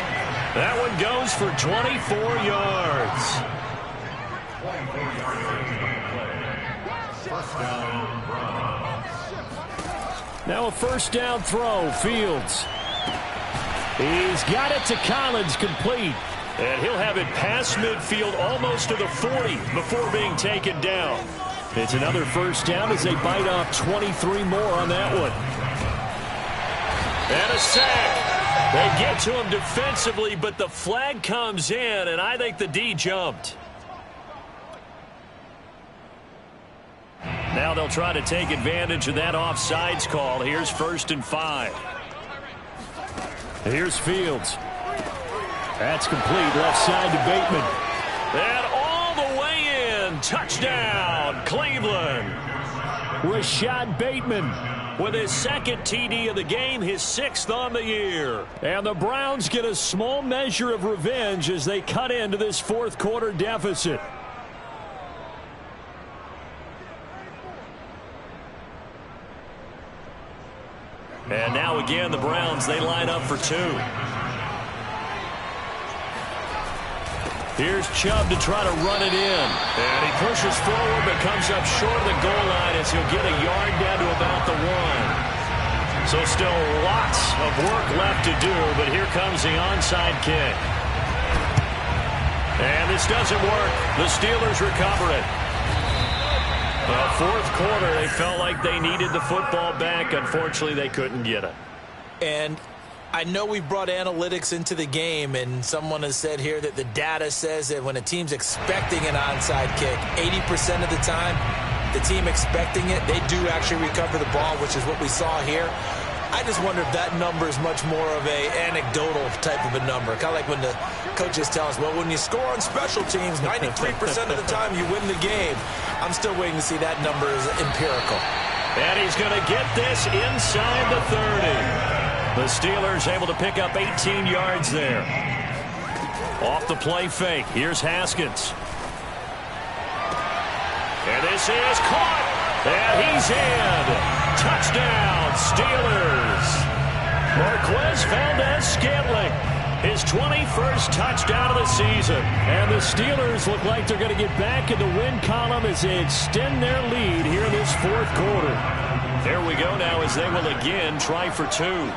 That one goes for 24 yards. Now a 1st down throw, Fields. He's got it to Collins, complete. And he'll have it past midfield almost to the 40 before being taken down. It's another 1st down as they bite off 23 more on that one. And a sack. They get to him defensively, but the flag comes in, and I think the D jumped. Now they'll try to take advantage of that offsides call. Here's 1st and 5. Here's Fields. That's complete. Left side to Bateman. And all the way in. Touchdown, Cleveland. Rashad Bateman with his 2nd TD of the game, his 6th on the year. And the Browns get a small measure of revenge as they cut into this 4th quarter deficit. And now again, the Browns, they line up for 2. Here's Chubb to try to run it in. And he pushes forward but comes up short of the goal line as he'll get a yard down to about the 1. So still lots of work left to do, but here comes the onside kick. And this doesn't work. The Steelers recover it. Well, fourth quarter, they felt like they needed the football back. Unfortunately, they couldn't get it. And I know we brought analytics into the game, and someone has said here that the data says that when a team's expecting an onside kick, 80% of the time, the team expecting it, they do actually recover the ball, which is what we saw here. I just wonder if that number is much more of a anecdotal type of a number. Kind of like when the coaches tell us, well, when you score on special teams, 93% of the time you win the game. I'm still waiting to see that number is empirical. And he's going to get this inside the 30. The Steelers able to pick up 18 yards there. Off the play fake. Here's Haskins. And this is caught. And he's in. Touchdown, Steelers. Marquez Valdez-Scantling, his 21st touchdown of the season. And the Steelers look like they're going to get back in the win column as they extend their lead here in this fourth quarter. There we go now as they will again try for 2.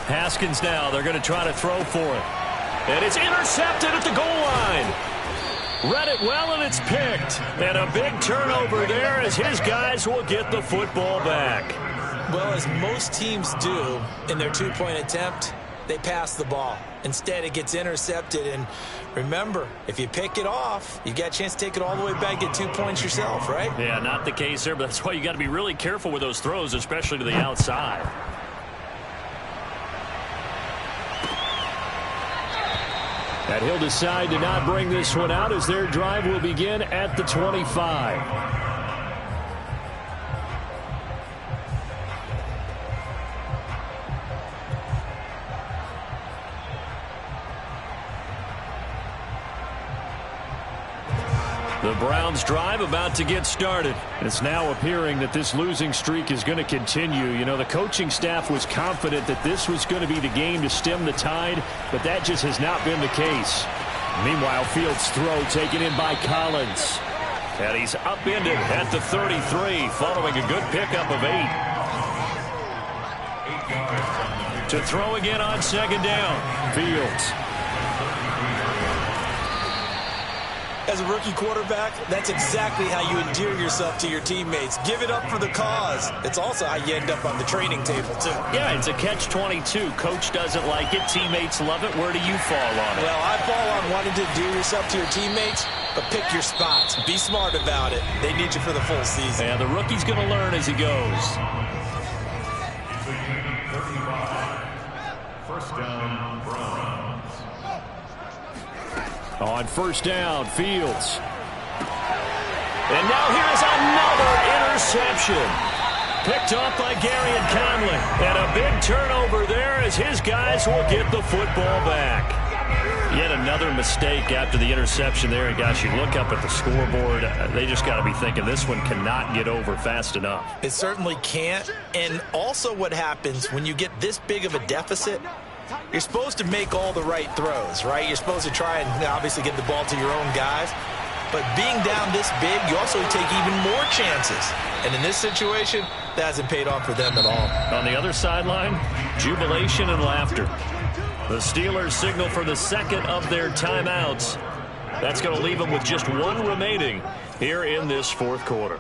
Haskins now, they're going to try to throw for it. And it's intercepted at the goal line. Read it well, and it's picked. And a big turnover there as his guys will get the football back. Well, as most teams do in their two-point attempt, they pass the ball. Instead, it gets intercepted. And remember, if you pick it off, you got a chance to take it all the way back, get 2 points yourself, right? Yeah, not the case there, but that's why you got to be really careful with those throws, especially to the outside. And he'll decide to not bring this one out as their drive will begin at the 25. The Browns drive about to get started. It's now appearing that this losing streak is going to continue. You know, the coaching staff was confident that this was going to be the game to stem the tide, but that just has not been the case. Meanwhile, Fields' throw taken in by Collins. And he's upended at the 33 following a good pickup of 8. To throw again on second down, Fields. As a rookie quarterback, that's exactly how you endear yourself to your teammates. Give it up for the cause. It's also how you end up on the training table, too. Yeah, it's a catch-22. Coach doesn't like it. Teammates love it. Where do you fall on it? Well, I fall on wanting to endear yourself to your teammates, but pick your spots. Be smart about it. They need you for the full season. Yeah, the rookie's going to learn as he goes. First down, Browns. On first down, Fields. And now here's another interception. Picked off by Garyon Conley. And a big turnover there as his guys will get the football back. Yet another mistake after the interception there. And gosh, you look up at the scoreboard, they just got to be thinking this one cannot get over fast enough. It certainly can't. And also what happens when you get this big of a deficit, you're supposed to make all the right throws, right? You're supposed to try and obviously get the ball to your own guys. But being down this big, you also take even more chances. And in this situation, that hasn't paid off for them at all. On the other sideline, jubilation and laughter. The Steelers signal for the second of their timeouts. That's going to leave them with just one remaining here in this fourth quarter.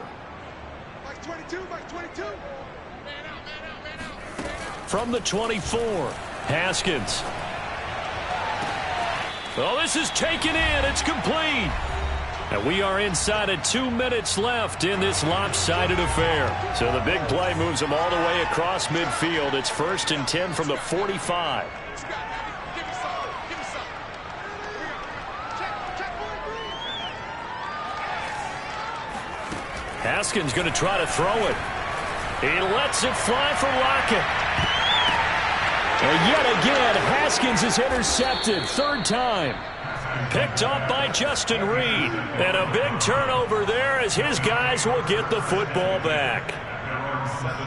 From the 24. Haskins. Oh, this is taken in. It's complete. And we are inside of 2 minutes left in this lopsided affair. So the big play moves them all the way across midfield. It's 1st and 10 from the 45. Haskins going to try to throw it. He lets it fly for Lockett. And yet again, Haskins is intercepted. 3rd time. Picked up by Justin Reed. And a big turnover there as his guys will get the football back.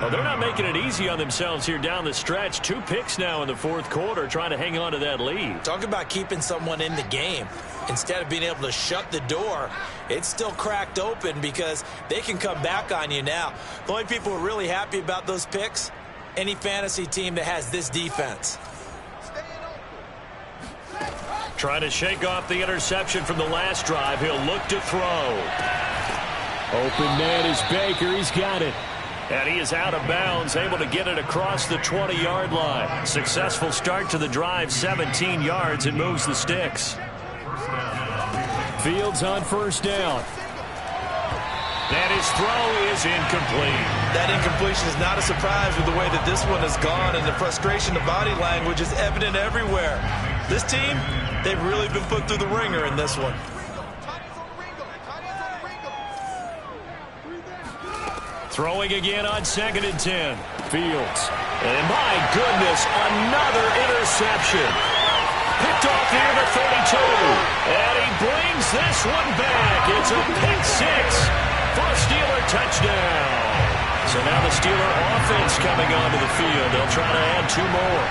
Well, they're not making it easy on themselves here down the stretch. 2 picks now in the fourth quarter trying to hang on to that lead. Talk about keeping someone in the game. Instead of being able to shut the door, it's still cracked open because they can come back on you now. The only people who are really happy about those picks, any fantasy team that has this defense. Trying to shake off the interception from the last drive. He'll look to throw. Open man is Baker. He's got it. And he is out of bounds, able to get it across the 20-yard line. Successful start to the drive, 17 yards, and moves the sticks. Fields on first down. And his throw is incomplete. That incompletion is not a surprise with the way that this one has gone, and the frustration, the body language is evident everywhere. This team, they've really been put through the ringer in this one. Throwing again on 2nd and 10. Fields. And my goodness, another interception. Picked off near the 32. And he brings this one back. It's a pick 6 for a Steeler touchdown. So now the Steeler offense coming onto the field. They'll try to add 2 more.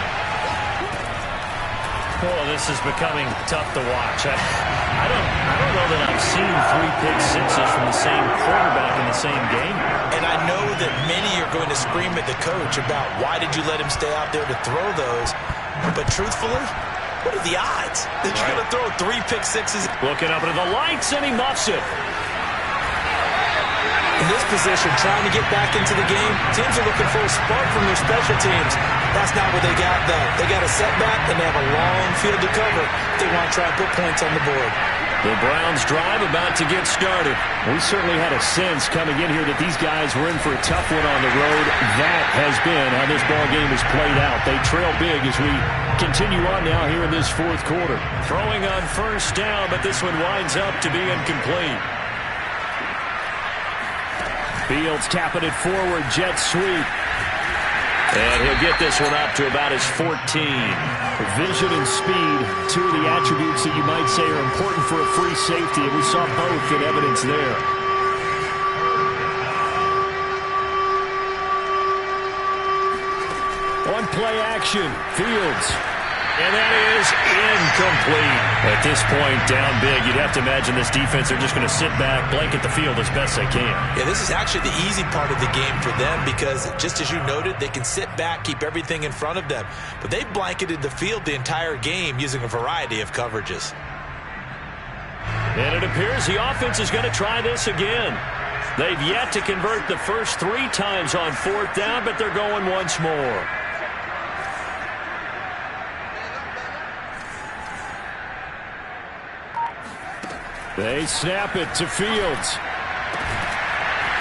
Oh, this is becoming tough to watch. I don't know that I've seen 3 pick sixes from the same quarterback in the same game. And I know that many are going to scream at the coach about why did you let him stay out there to throw those. But truthfully, what are the odds that you're going to throw 3 pick sixes? Looking up into the lights, and he muffs it. In this position, trying to get back into the game, teams are looking for a spark from their special teams. That's not what they got, though. They got a setback, and they have a long field to cover if they want to try and put points on the board. The Browns drive about to get started. We certainly had a sense coming in here that these guys were in for a tough one on the road. That has been how this ball game has played out. They trail big as we continue on now here in this fourth quarter. Throwing on first down, but this one winds up to be incomplete. Fields tapping it forward, jet sweep. And he'll get this one up to about his 14. Vision and speed, 2 of the attributes that you might say are important for a free safety, and we saw both in evidence there. On play action, Fields. And that is incomplete. At this point, down big, you'd have to imagine this defense are just going to sit back, blanket the field as best they can. Yeah, this is actually the easy part of the game for them because, just as you noted, they can sit back, keep everything in front of them. But they've blanketed the field the entire game using a variety of coverages. And it appears the offense is going to try this again. They've yet to convert the first 3 times on 4th down, but they're going once more. They snap it to Fields.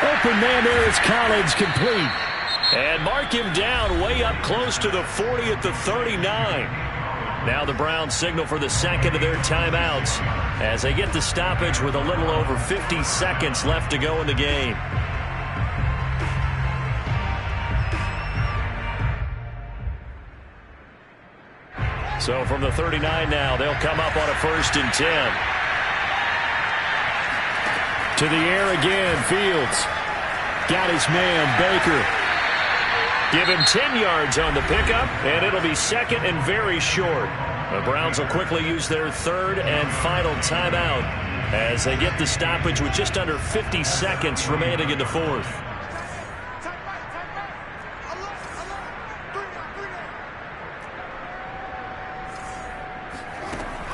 Open man there is Collins, complete. And mark him down way up close to the 40 at the 39. Now the Browns signal for the second of their timeouts as they get the stoppage with a little over 50 seconds left to go in the game. So from the 39 now, they'll come up on a 1st and 10. To the air again, Fields. Got his man, Baker. Give him 10 yards on the pickup, and it'll be 2nd and very short. The Browns will quickly use their 3rd and final timeout as they get the stoppage with just under 50 seconds remaining in the 4th.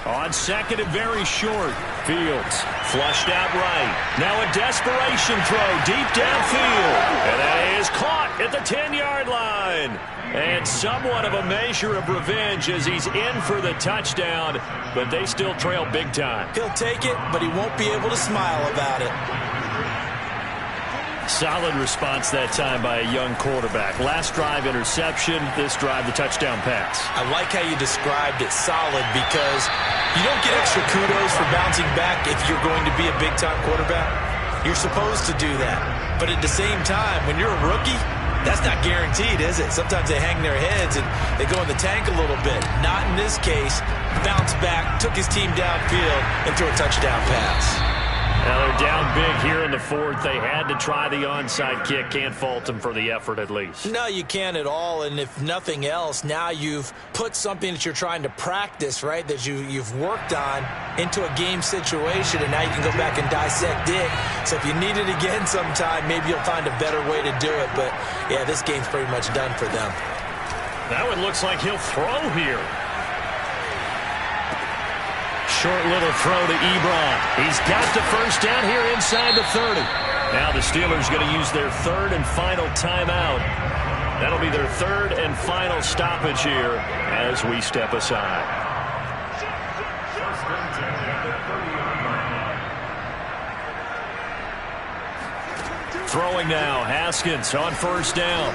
On 2nd and very short, Fields flushed out right. Now a desperation throw deep downfield. And that is caught at the 10-yard line. And somewhat of a measure of revenge as he's in for the touchdown, but they still trail big time. He'll take it, but he won't be able to smile about it. Solid response that time by a young quarterback. Last drive interception, this drive the touchdown pass. I like how you described it, solid, because you don't get extra kudos for bouncing back if you're going to be a big-time quarterback. You're supposed to do that. But at the same time, when you're a rookie, That's not guaranteed, is it? Sometimes they hang their heads and they go in the tank a little bit. Not in this case. Bounced back, took his team downfield, and threw a touchdown pass. Now they're down big here in the fourth. They had to try the onside kick. Can't fault them for the effort at least. No, you can't at all. And if nothing else, now you've put something that you're trying to practice, right, that you've worked on into a game situation, and now you can go back and dissect it. So if you need it again sometime, maybe you'll find a better way to do it. But, yeah, this game's pretty much done for them. That one looks like he'll throw here. Short little throw to Ebron. He's got the first down here inside the 30. Now the Steelers going to use their third and final timeout. That'll be their third and final stoppage here as we step aside. Throwing now, Haskins on first down.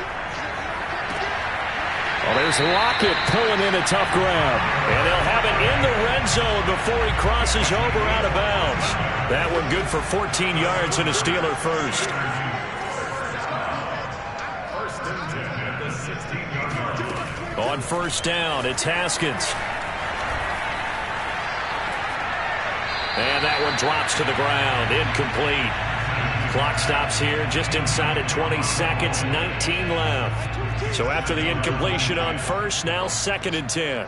Well, there's Lockett pulling in a tough grab. And they'll have it in the red zone before he crosses over out of bounds. That one good for 14 yards and a Steeler first. On first down, it's Haskins. And that one drops to the ground, incomplete. Clock stops here just inside of 20 seconds, 19 left. So after the incompletion on first, now 2nd and 10.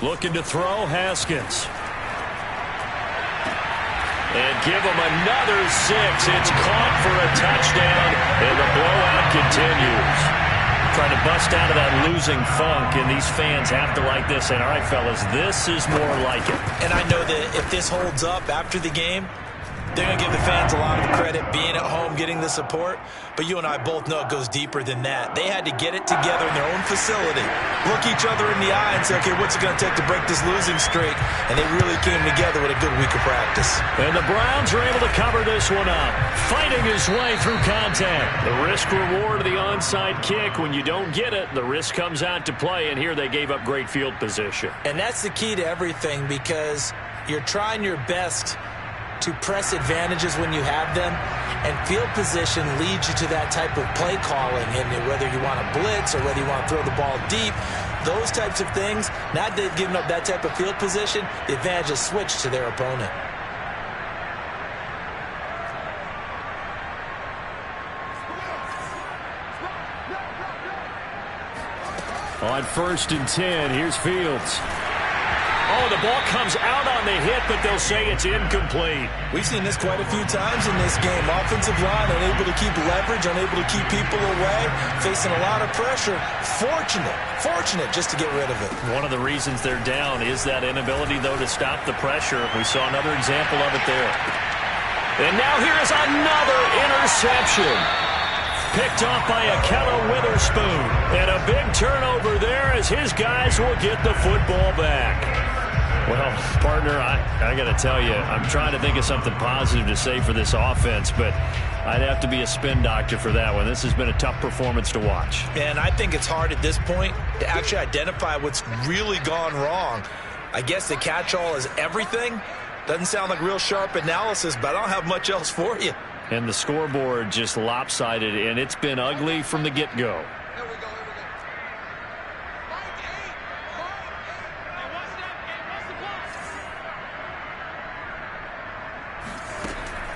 Looking to throw, Haskins. And give him another 6. It's caught for a touchdown, and the blowout continues. Trying to bust out of that losing funk, and these fans have to like this. And all right, fellas, this is more like it. And I know that if this holds up after the game, they're going to give the fans a lot of credit being at home, getting the support. But you and I both know it goes deeper than that. They had to get it together in their own facility, look each other in the eye and say, okay, what's it going to take to break this losing streak? And they really came together with a good week of practice. And the Browns are able to cover this one up, fighting his way through contact. The risk-reward of the onside kick, when you don't get it, the risk comes out to play, and here they gave up great field position. And that's the key to everything, because you're trying your best to press advantages when you have them, and field position leads you to that type of play calling. And whether you want to blitz or whether you want to throw the ball deep, those types of things, not giving up that type of field position, the advantage is switched to their opponent. On 1st and 10, here's Fields. Oh, the ball comes out on the hit, but they'll say it's incomplete. We've seen this quite a few times in this game. Offensive line unable to keep leverage, unable to keep people away, facing a lot of pressure. Fortunate just to get rid of it. One of the reasons they're down is that inability, though, to stop the pressure. We saw another example of it there. And now here is another interception. Picked off by Ahkello Witherspoon. And a big turnover there as his guys will get the football back. Well, partner, I got to tell you, I'm trying to think of something positive to say for this offense, but I'd have to be a spin doctor for that one. This has been a tough performance to watch. And I think it's hard at this point to actually identify what's really gone wrong. I guess the catch-all is everything. Doesn't sound like real sharp analysis, but I don't have much else for you. And the scoreboard just lopsided, and it's been ugly from the get-go.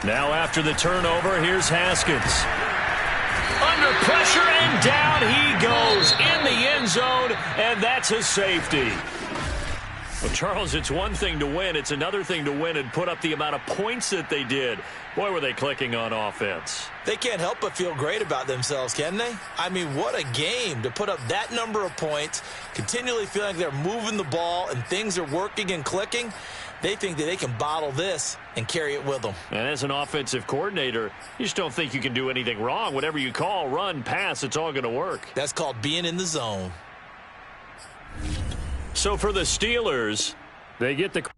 Now after the turnover, here's Haskins. Under pressure, and down he goes in the end zone, and that's a safety. Well, Charles, it's one thing to win. It's another thing to win and put up the amount of points that they did. Boy, were they clicking on offense. They can't help but feel great about themselves, can they? I mean, what a game to put up that number of points, continually feeling like they're moving the ball and things are working and clicking. They think that they can bottle this and carry it with them. And as an offensive coordinator, you just don't think you can do anything wrong. Whatever you call, run, pass, it's all going to work. That's called being in the zone. So for the Steelers, they get the